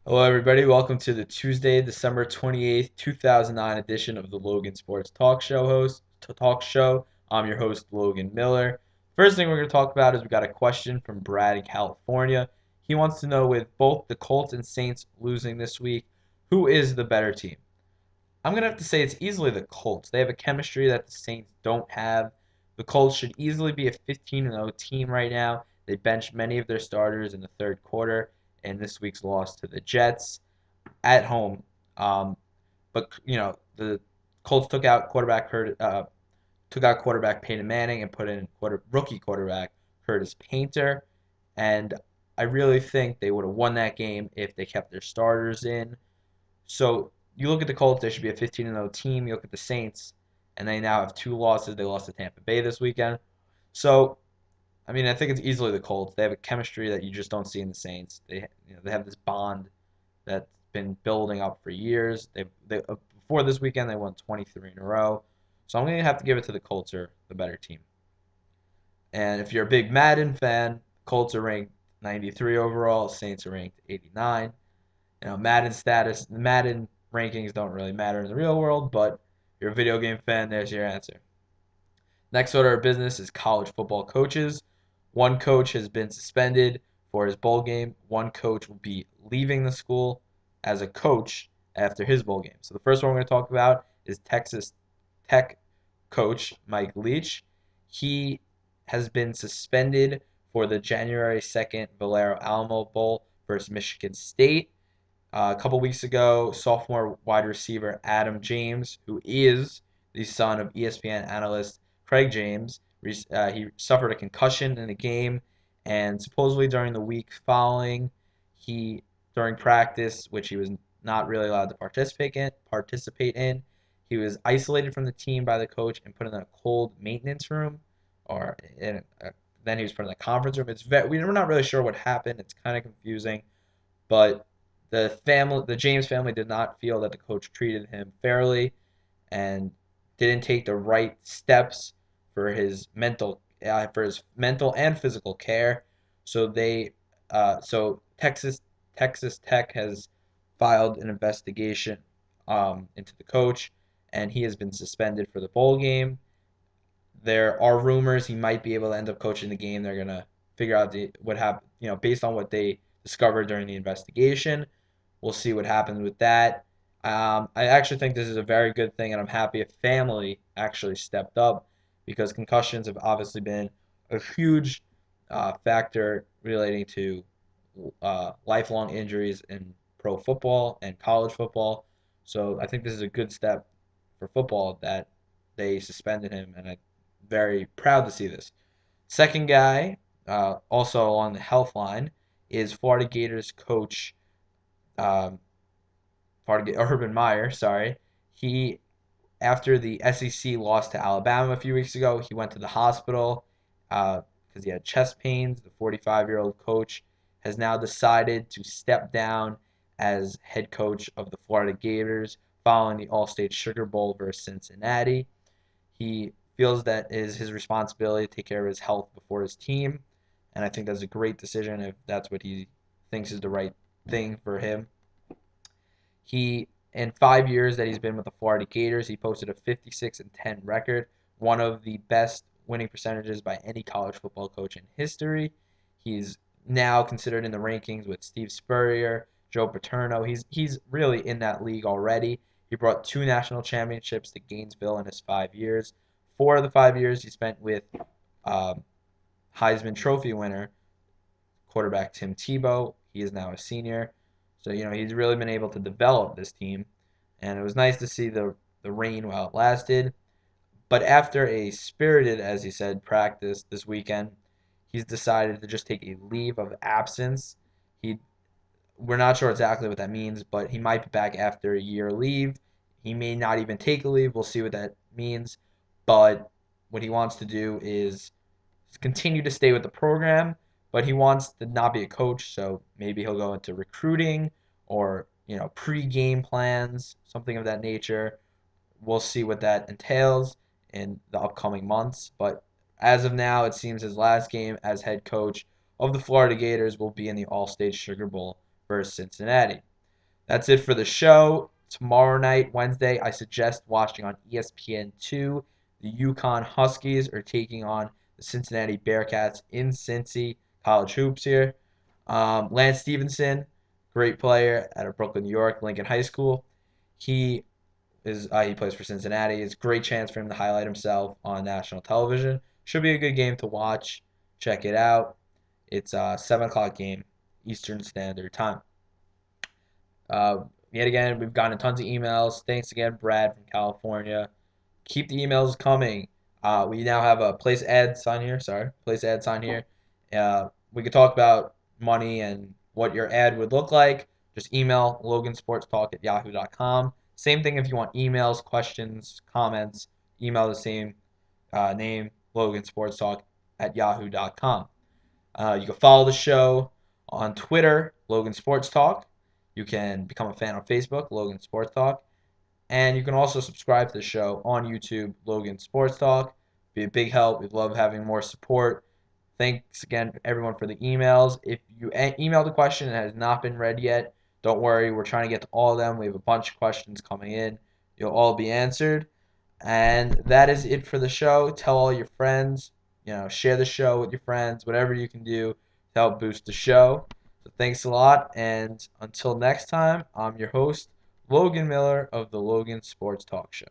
Hello, everybody. Welcome to the Tuesday, December 28th, 2009 edition of the Logan Sports Talk Show. I'm your host, Logan Miller. First thing we're going to talk about is we got a question from Brad in California. He wants to know, with both the Colts and Saints losing this week, who is the better team? I'm going to have to say it's easily the Colts. They have a chemistry that the Saints don't have. The Colts should easily be a 15-0 team right now. They benched many of their starters in the third quarter in this week's loss to the Jets at home. But the Colts took out quarterback Peyton Manning and put in rookie quarterback Curtis Painter, and I really think they would have won that game if they kept their starters in. So you look at the Colts, they should be a 15-0 team. You look at the Saints, and they now have two losses. They lost to Tampa Bay this weekend. So I mean, I think it's easily the Colts. They have a chemistry that you just don't see in the Saints. They have this bond that's been building up for years. Before this weekend, they won 23 in a row. So I'm going to have to give it to the Colts are the better team. And if you're a big Madden fan, Colts are ranked 93 overall. Saints are ranked 89. Madden rankings don't really matter in the real world, but if you're a video game fan, there's your answer. Next order of business is college football coaches. One coach has been suspended for his bowl game. One coach will be leaving the school as a coach after his bowl game. So the first one we're going to talk about is Texas Tech coach Mike Leach. He has been suspended for the January 2nd Valero Alamo Bowl versus Michigan State. A couple weeks ago, sophomore wide receiver Adam James, who is the son of ESPN analyst Craig James, he suffered a concussion in the game, and supposedly during the week following, during practice, which he was not really allowed to participate in, he was isolated from the team by the coach and put in a cold maintenance room, then he was put in a conference room. We're not really sure what happened. It's kind of confusing, but the James family did not feel that the coach treated him fairly and didn't take the right steps for his mental and physical care. So Texas Tech has filed an investigation into the coach, and he has been suspended for the bowl game. There are rumors he might be able to end up coaching the game. They're gonna figure out what happened, based on what they discovered during the investigation. We'll see what happens with that. I actually think this is a very good thing, and I'm happy a family actually stepped up because concussions have obviously been a huge factor relating to lifelong injuries in pro football and college football. So I think this is a good step for football that they suspended him, and I'm very proud to see this. Second guy, also along the health line, is Florida Gators coach um, Urban Meyer. Sorry, he after the SEC lost to Alabama a few weeks ago, he went to the hospital because he had chest pains. The 45-year-old coach has now decided to step down as head coach of the Florida Gators following the All-State Sugar Bowl versus Cincinnati. He feels that it is his responsibility to take care of his health before his team, and I think that's a great decision if that's what he thinks is the right thing for him. He, in 5 years that he's been with the Florida Gators, he posted a 56-10 record, one of the best winning percentages by any college football coach in history. He's now considered in the rankings with Steve Spurrier, Joe Paterno. He's really in that league already. He brought two national championships to Gainesville in his 5 years. 4 of the 5 years he spent with Heisman Trophy winner quarterback Tim Tebow. He is now a senior. So, he's really been able to develop this team. And it was nice to see the rain while it lasted. But after a spirited, as he said, practice this weekend, he's decided to just take a leave of absence. We're not sure exactly what that means, but he might be back after a year leave. He may not even take a leave. We'll see what that means. But what he wants to do is continue to stay with the program, but he wants to not be a coach, so maybe he'll go into recruiting or, pre-game plans, something of that nature. We'll see what that entails in the upcoming months, but as of now, it seems his last game as head coach of the Florida Gators will be in the All-State Sugar Bowl versus Cincinnati. That's it for the show. Tomorrow night, Wednesday, I suggest watching on ESPN2. The Yukon Huskies are taking on the Cincinnati Bearcats in Cincy. College hoops here. Lance Stevenson, great player out of Brooklyn, New York, Lincoln High School. He he plays for Cincinnati. It's a great chance for him to highlight himself on national television. Should be a good game to watch. Check it out. It's a 7 o'clock game, Eastern Standard Time. Yet again, we've gotten tons of emails. Thanks again, Brad from California. Keep the emails coming. We now have a place ad sign here. Sorry, place ad sign here. We could talk about money and what your ad would look like. Just email logansportstalk@yahoo.com. Same thing if you want emails, questions, comments. Email the same name, logansportstalk@yahoo.com. You can follow the show on Twitter, Logan Sports Talk. You can become a fan on Facebook, Logan Sports Talk. And you can also subscribe to the show on YouTube, Logan Sports Talk. Be a big help. We'd love having more support. Thanks again, everyone, for the emails. If you emailed a question and it has not been read yet, don't worry. We're trying to get to all of them. We have a bunch of questions coming in. You'll all be answered. And that is it for the show. Tell all your friends. Share the show with your friends. Whatever you can do to help boost the show. So thanks a lot. And until next time, I'm your host, Logan Miller of the Logan Sports Talk Show.